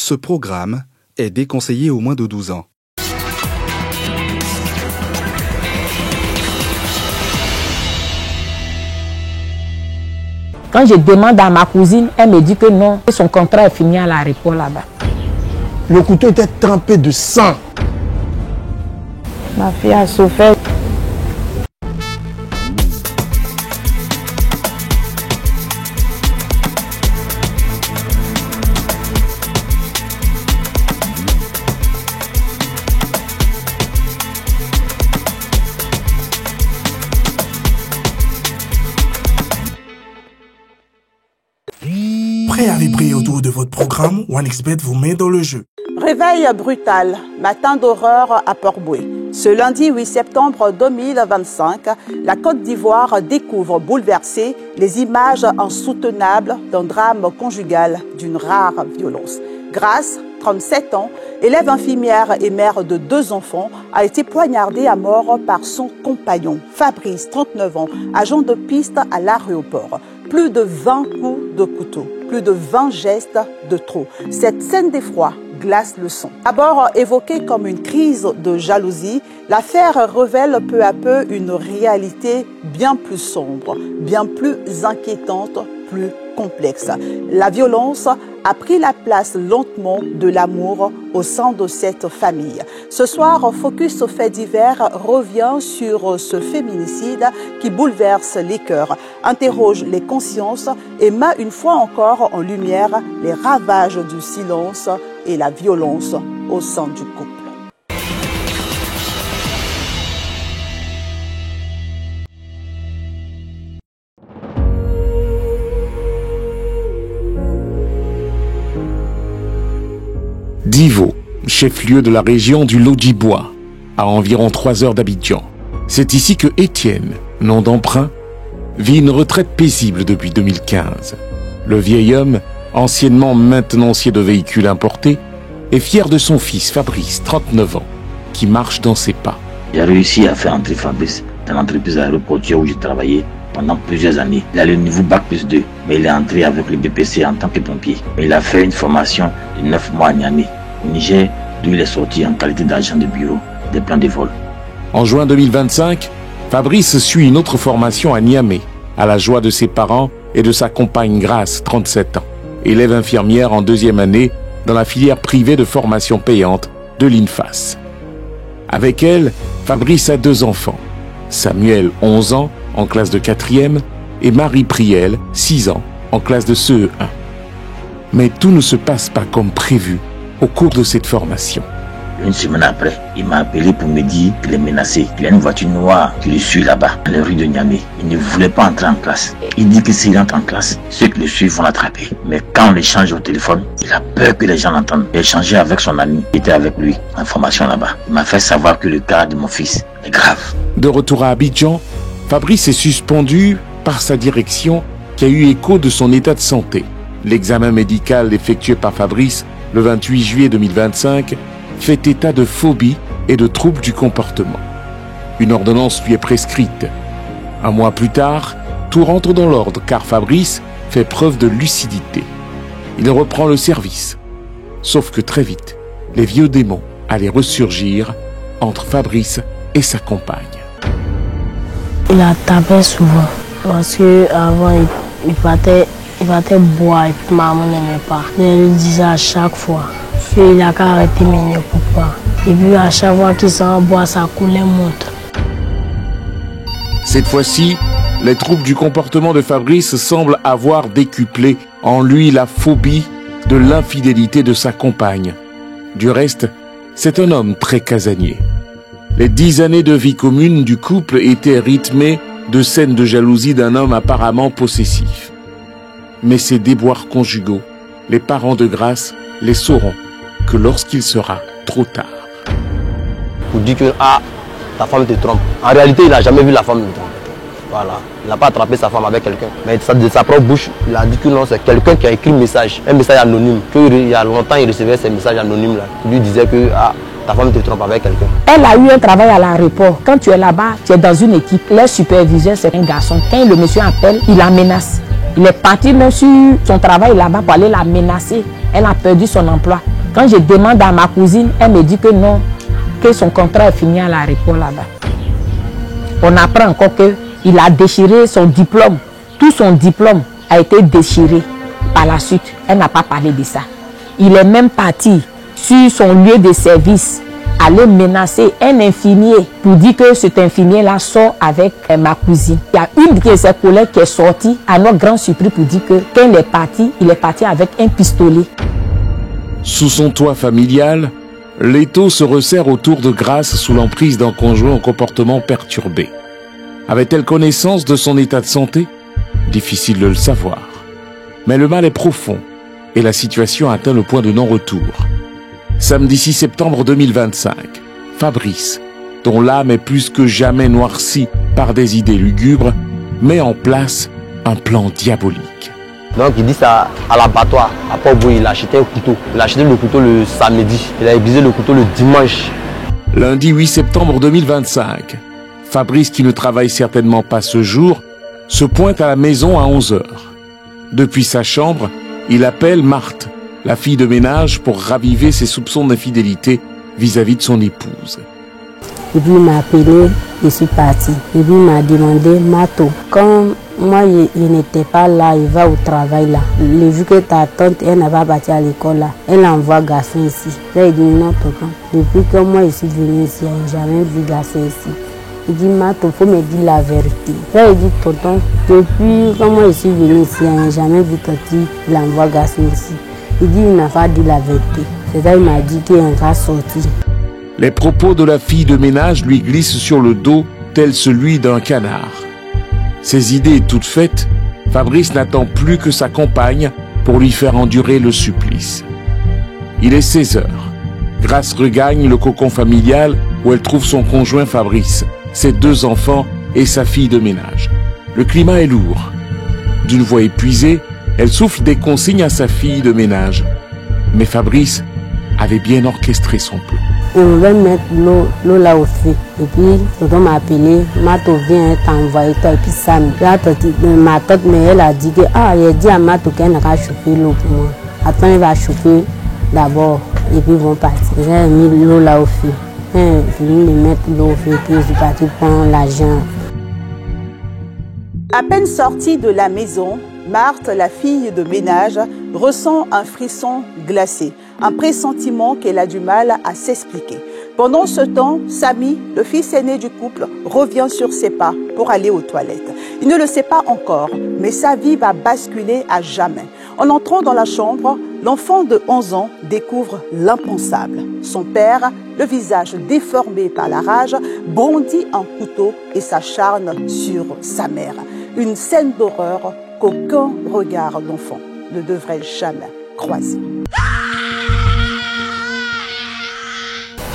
Ce programme est déconseillé aux moins de 12 ans. Quand je demande à ma cousine, elle me dit que non, son contrat est fini à l'aéroport là-bas. Le couteau était trempé de sang. Ma fille a souffert. Prêt à vibrer autour de votre programme, OneXBet vous met dans le jeu. Réveil brutal, matin d'horreur à Port-Bouët. Ce lundi 8 septembre 2025, la Côte d'Ivoire découvre bouleversée les images insoutenables d'un drame conjugal d'une rare violence. Grace, 37 ans, élève infirmière et mère de 2 enfants, a été poignardée à mort par son compagnon, Fabrice, 39 ans, agent de piste à l'aéroport. Plus de 20 coups de couteau, plus de 20 gestes de trop. Cette scène d'effroi glace le sang. D'abord évoquée comme une crise de jalousie, l'affaire révèle peu à peu une réalité bien plus sombre, bien plus inquiétante, plus complexe. La violence a pris la place lentement de l'amour au sein de cette famille. Ce soir, Focus Faits divers revient sur ce féminicide qui bouleverse les cœurs, interroge les consciences et met une fois encore en lumière les ravages du silence et la violence au sein du couple. Divo, chef-lieu de la région du Lodjibois, à environ 3 heures d'Abidjan. C'est ici que Étienne, nom d'emprunt, vit une retraite paisible depuis 2015. Le vieil homme, anciennement maintenancier de véhicules importés, est fier de son fils Fabrice, 39 ans, qui marche dans ses pas. J'ai réussi à faire entrer Fabrice dans l'entreprise aéroportuaire où j'ai travaillé pendant plusieurs années. Il a le niveau Bac plus 2, mais il est entré avec le BPC en tant que pompier. Mais il a fait une formation de 9 mois à Niamey, au Niger, d'où il est sorti en qualité d'agent de bureau des plans de vol. En juin 2025, Fabrice suit une autre formation à Niamey, à la joie de ses parents et de sa compagne Grace, 37 ans, élève infirmière en 2e année dans la filière privée de formation payante de l'INFAS. Avec elle, Fabrice a 2 enfants, Samuel, 11 ans, en classe de 4e, et Marie Priel, 6 ans, en classe de CE1. Mais tout ne se passe pas comme prévu au cours de cette formation. Une semaine après, il m'a appelé pour me dire qu'il est menacé, qu'il y a une voiture noire qui le suit là-bas, dans les rues de Niamey. Il ne voulait pas entrer en classe. Il dit que s'il entre en classe, ceux qui le suivent vont l'attraper. Mais quand on l'échange au téléphone, il a peur que les gens l'entendent. Il a échangé avec son ami qui était avec lui en formation là-bas. Il m'a fait savoir que le cas de mon fils est grave. De retour à Abidjan, Fabrice est suspendu par sa direction qui a eu écho de son état de santé. L'examen médical effectué par Fabrice le 28 juillet 2025 fait état de phobie et de troubles du comportement. Une ordonnance lui est prescrite. 1 mois plus tard, tout rentre dans l'ordre car Fabrice fait preuve de lucidité. Il reprend le service. Sauf que très vite, les vieux démons allaient ressurgir entre Fabrice et sa compagne. Il a tapé souvent parce qu'avant il partait boire et puis maman n'aimait pas. Je lui disais à chaque fois qu'il a qu'à arrêter mais il ne coupe pas. Et puis à chaque fois qu'il s'en boit, sa couleur monte. Cette fois-ci, les troubles du comportement de Fabrice semblent avoir décuplé en lui la phobie de l'infidélité de sa compagne. Du reste, c'est un homme très casanier. Les 10 années de vie commune du couple étaient rythmées de scènes de jalousie d'un homme apparemment possessif. Mais ces déboires conjugaux, les parents de Grace les sauront que lorsqu'il sera trop tard. Pour dire que ta femme te trompe. En réalité, il n'a jamais vu la femme le tromper. Voilà. Il n'a pas attrapé sa femme avec quelqu'un. Mais de sa propre bouche, il a dit que non, c'est quelqu'un qui a écrit un message anonyme. Il y a longtemps, il recevait ces messages anonymes là. Il lui disait que ta femme te trompe avec quelqu'un. Elle a eu un travail à l'aéroport. Quand tu es là-bas, tu es dans une équipe. Le superviseur, c'est un garçon. Quand le monsieur appelle, il la menace. Il est parti même sur son travail là-bas pour aller la menacer. Elle a perdu son emploi. Quand je demande à ma cousine, elle me dit que non, que son contrat est fini à l'aéroport là-bas. On apprend encore qu'il a déchiré son diplôme. Tout son diplôme a été déchiré par la suite. Elle n'a pas parlé de ça. Il est même parti sur son lieu de service, aller menacer un infirmier pour dire que cet infirmier-là sort avec ma cousine. Il y a une de ses collègues qui est sortie à notre grand surprise pour dire que quand il est parti avec un pistolet. Sous son toit familial, l'étau se resserre autour de Grace sous l'emprise d'un conjoint au comportement perturbé. Avait-elle connaissance de son état de santé? Difficile de le savoir. Mais le mal est profond et la situation atteint le point de non-retour. Samedi 6 septembre 2025, Fabrice, dont l'âme est plus que jamais noircie par des idées lugubres, met en place un plan diabolique. Donc il dit ça à l'abattoir, à Port-Bouilly, il a acheté un couteau. Il a acheté le couteau le samedi, il a aiguisé le couteau le dimanche. Lundi 8 septembre 2025, Fabrice, qui ne travaille certainement pas ce jour, se pointe à la maison à 11h. Depuis sa chambre, il appelle Marthe, la fille de ménage, pour raviver ses soupçons d'infidélité vis-à-vis de son épouse. Et puis il m'a appelé, je suis parti. Et puis il m'a demandé, Mato, quand moi je n'étais pas là, il va au travail là. Le jour que ta tante, elle n'a pas parti à l'école là, elle envoie garçon ici. Là il dit non, tonton. Depuis que moi je suis venu ici, je n'ai jamais vu garçon ici. Il dit, Mato, il faut me dire la vérité. Là il dit, tonton, depuis que moi je suis venu ici, je n'ai jamais vu tonton, il envoie garçon ici. Il dit, il n'a pas dit la vérité. C'est là il m'a dit qu'il y a un gars sorti. Les propos de la fille de ménage lui glissent sur le dos, tel celui d'un canard. Ses idées toutes faites, Fabrice n'attend plus que sa compagne pour lui faire endurer le supplice. Il est 16h. Grace regagne le cocon familial où elle trouve son conjoint Fabrice, ses 2 enfants et sa fille de ménage. Le climat est lourd. D'une voix épuisée, elle souffle des consignes à sa fille de ménage. Mais Fabrice avait bien orchestré son plan. On va mettre l'eau là au feu. Et puis, tonton m'a appelé, Mato vient t'envoyer toi. Et puis ça, ma tante, mais elle a dit que, elle a dit à Mato qu'elle n'a pas chauffé l'eau pour moi. Attends, elle va chauffer d'abord. Et puis ils vont partir. J'ai mis l'eau là au feu. Je suis venu mettre l'eau au feu. Puis je suis parti prendre l'argent. À peine sortie de la maison, Marthe, la fille de ménage, ressent un frisson glacé, un pressentiment qu'elle a du mal à s'expliquer. Pendant ce temps, Samy, le fils aîné du couple, revient sur ses pas pour aller aux toilettes. Il ne le sait pas encore, mais sa vie va basculer à jamais. En entrant dans la chambre, l'enfant de 11 ans découvre l'impensable. Son père, le visage déformé par la rage, brandit un couteau et s'acharne sur sa mère. Une scène d'horreur qu'aucun regard d'enfant ne devrait jamais croiser.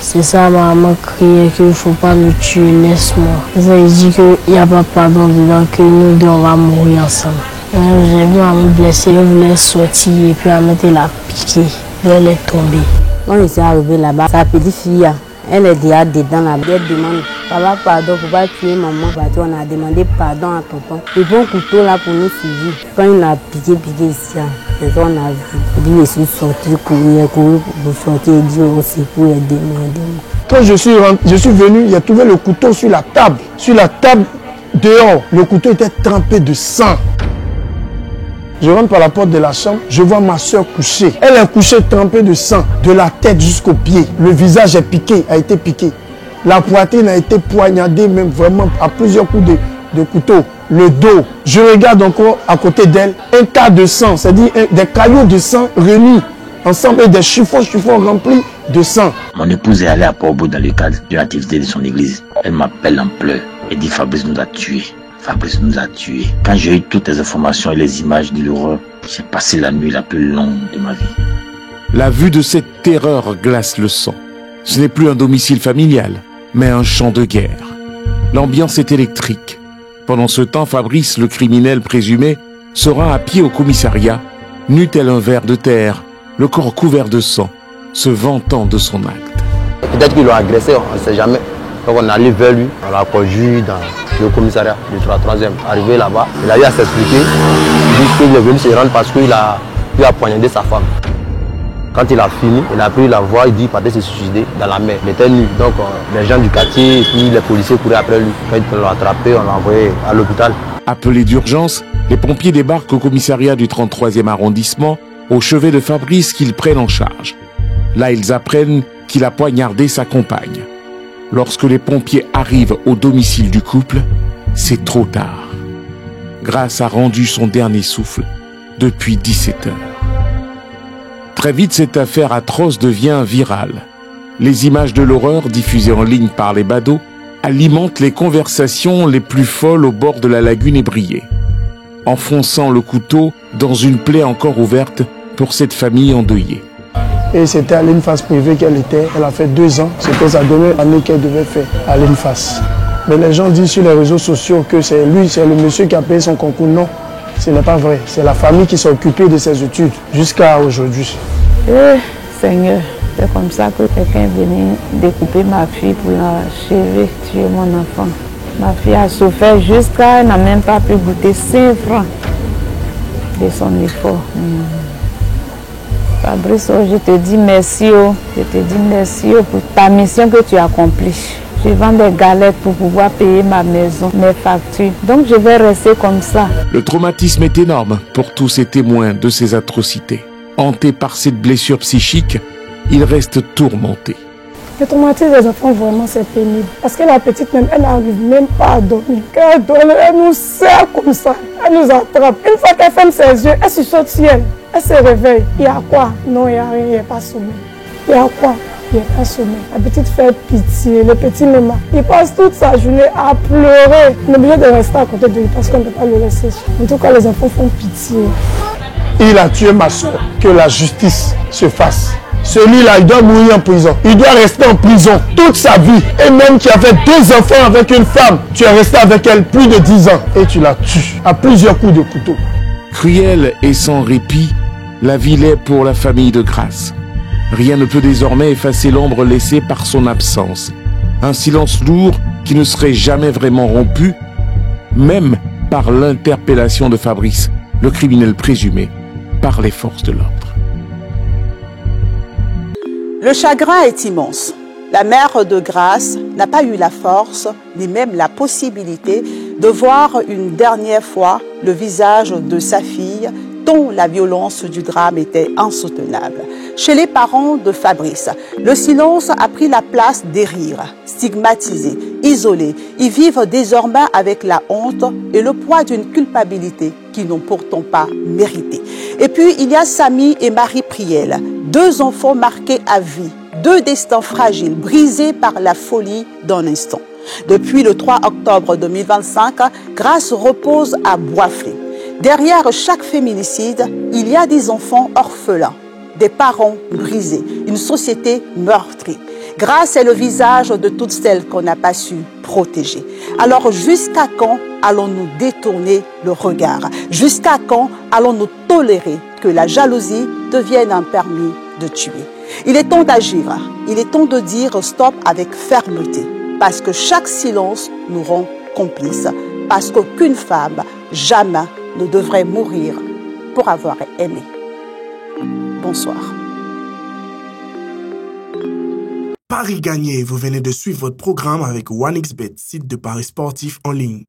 C'est ça, maman criait qu'il ne faut pas nous tuer, laisse-moi. Ça, il dit qu'il n'y a pas pardon dedans, que nous deux on va mourir ensemble. J'ai vu maman blessée, je voulais sortir et puis elle m'était la piquée. Elle est tombée. Quand il s'est arrivé là-bas, sa petite fille, elle est déjà dedans là-bas. Elle demande, papa, pardon, pour ne pas tuer maman, parce qu'on a demandé pardon à tonton. Il prend un couteau là pour nous suivre. Quand il a piqué ici, on a vu. Il dit, je suis sorti, courir pour sortir, il dit au secours, aidez-moi. Quand je suis venu, il a trouvé le couteau sur la table. Sur la table dehors, le couteau était trempé de sang. Je rentre par la porte de la chambre, je vois ma soeur couchée. Elle est couchée trempée de sang, de la tête jusqu'aux pieds. Le visage est piqué, a été piqué. La poitrine a été poignardée, même vraiment à plusieurs coups de couteau. Le dos, je regarde encore à côté d'elle, un tas de sang, c'est-à-dire des cailloux de sang réunis ensemble et des chiffons remplis de sang. Mon épouse est allée à Port-Bouilly dans le cadre d'une activité de son église. Elle m'appelle en pleurs et dit Fabrice nous a tués. Fabrice nous a tués. Quand j'ai eu toutes les informations et les images de l'horreur, j'ai passé la nuit la plus longue de ma vie. La vue de cette terreur glace le sang. Ce n'est plus un domicile familial, mais un champ de guerre. L'ambiance est électrique. Pendant ce temps, Fabrice, le criminel présumé, se rend à pied au commissariat, nu tel un ver de terre, le corps couvert de sang, se vantant de son acte. Peut-être qu'ils l'ont agressé, on ne sait jamais. Donc on est allé vers lui, on l'a conduit dans le commissariat du 3e. Arrivé là-bas, il a eu à s'expliquer. Il dit qu'il est venu se rendre parce qu'il a poignardé sa femme. Quand il a fini, il a pris la voie, il dit qu'il partait se suicider dans la mer. Il était nu. Donc les gens du quartier et puis les policiers couraient après lui. Quand ils l'ont attrapé, on l'a envoyé à l'hôpital. Appelés d'urgence, les pompiers débarquent au commissariat du 33e arrondissement, au chevet de Fabrice qu'ils prennent en charge. Là, ils apprennent qu'il a poignardé sa compagne. Lorsque les pompiers arrivent au domicile du couple, c'est trop tard. Grace a rendu son dernier souffle depuis 17 heures. Très vite, cette affaire atroce devient virale. Les images de l'horreur diffusées en ligne par les badauds alimentent les conversations les plus folles au bord de la lagune ébriée, enfonçant le couteau dans une plaie encore ouverte pour cette famille endeuillée. Et c'était à l'INFAS privée qu'elle était. Elle a fait 2 ans. C'était sa dernière année qu'elle devait faire à l'INFAS. Mais les gens disent sur les réseaux sociaux que c'est lui, c'est le monsieur qui a payé son concours. Non, ce n'est pas vrai. C'est la famille qui s'est occupée de ses études jusqu'à aujourd'hui. Seigneur, c'est comme ça que quelqu'un est venu découper ma fille pour l'achever, tuer mon enfant. Ma fille a souffert jusqu'à, elle n'a même pas pu goûter 5 francs de son effort. Fabrice, je te dis merci, je te dis merci pour ta mission que tu accomplis. Je vends des galettes pour pouvoir payer ma maison, mes factures. Donc je vais rester comme ça. Le traumatisme est énorme pour tous ces témoins de ces atrocités. Hantés par cette blessure psychique, ils restent tourmentés. Le traumatisme des enfants, vraiment, c'est pénible. Parce que la petite, même, elle n'arrive même pas à dormir. Quand elle dort, elle nous serre comme ça. Elle nous attrape. Une fois qu'elle ferme ses yeux, elle se saute sur elle. Elle se réveille. Il y a quoi? Non, il n'y a rien, il n'y a pas sommeil. Il y a quoi? Il n'y a pas sommeil. La petite fait pitié. Le petit même, il passe toute sa journée à pleurer. On est obligé de rester à côté de lui parce qu'on ne peut pas le laisser. En tout cas, les enfants font pitié. Il a tué ma soeur. Que la justice se fasse. Celui-là, il doit mourir en prison. Il doit rester en prison toute sa vie. Et même qui avait 2 enfants avec une femme, tu es resté avec elle plus de 10 ans. Et tu l'as tué à plusieurs coups de couteau. Cruelle et sans répit, la vie l'est pour la famille de Grace. Rien ne peut désormais effacer l'ombre laissée par son absence. Un silence lourd qui ne serait jamais vraiment rompu, même par l'interpellation de Fabrice, le criminel présumé, par les forces de l'ordre. Le chagrin est immense. La mère de Grace n'a pas eu la force, ni même la possibilité de voir une dernière fois le visage de sa fille, dont la violence du drame était insoutenable. Chez les parents de Fabrice, le silence a pris la place des rires. Stigmatisés, isolés, ils vivent désormais avec la honte et le poids d'une culpabilité qu'ils n'ont pourtant pas méritée. Et puis, il y a Samy et Marie Priel, 2 enfants marqués à vie, 2 destins fragiles, brisés par la folie d'un instant. Depuis le 3 octobre 2025, Grace repose à Boisflé. Derrière chaque féminicide, il y a des enfants orphelins, des parents brisés, une société meurtrie. Grace est le visage de toutes celles qu'on n'a pas su protéger. Alors jusqu'à quand allons-nous détourner le regard? Jusqu'à quand allons-nous tolérer que la jalousie devienne un permis de tuer? Il est temps d'agir, il est temps de dire stop avec fermeté, parce que chaque silence nous rend complices, parce qu'aucune femme, jamais, ne devrait mourir pour avoir aimé. Bonsoir. Paris gagné, vous venez de suivre votre programme avec OneXBet, site de paris sportifs en ligne.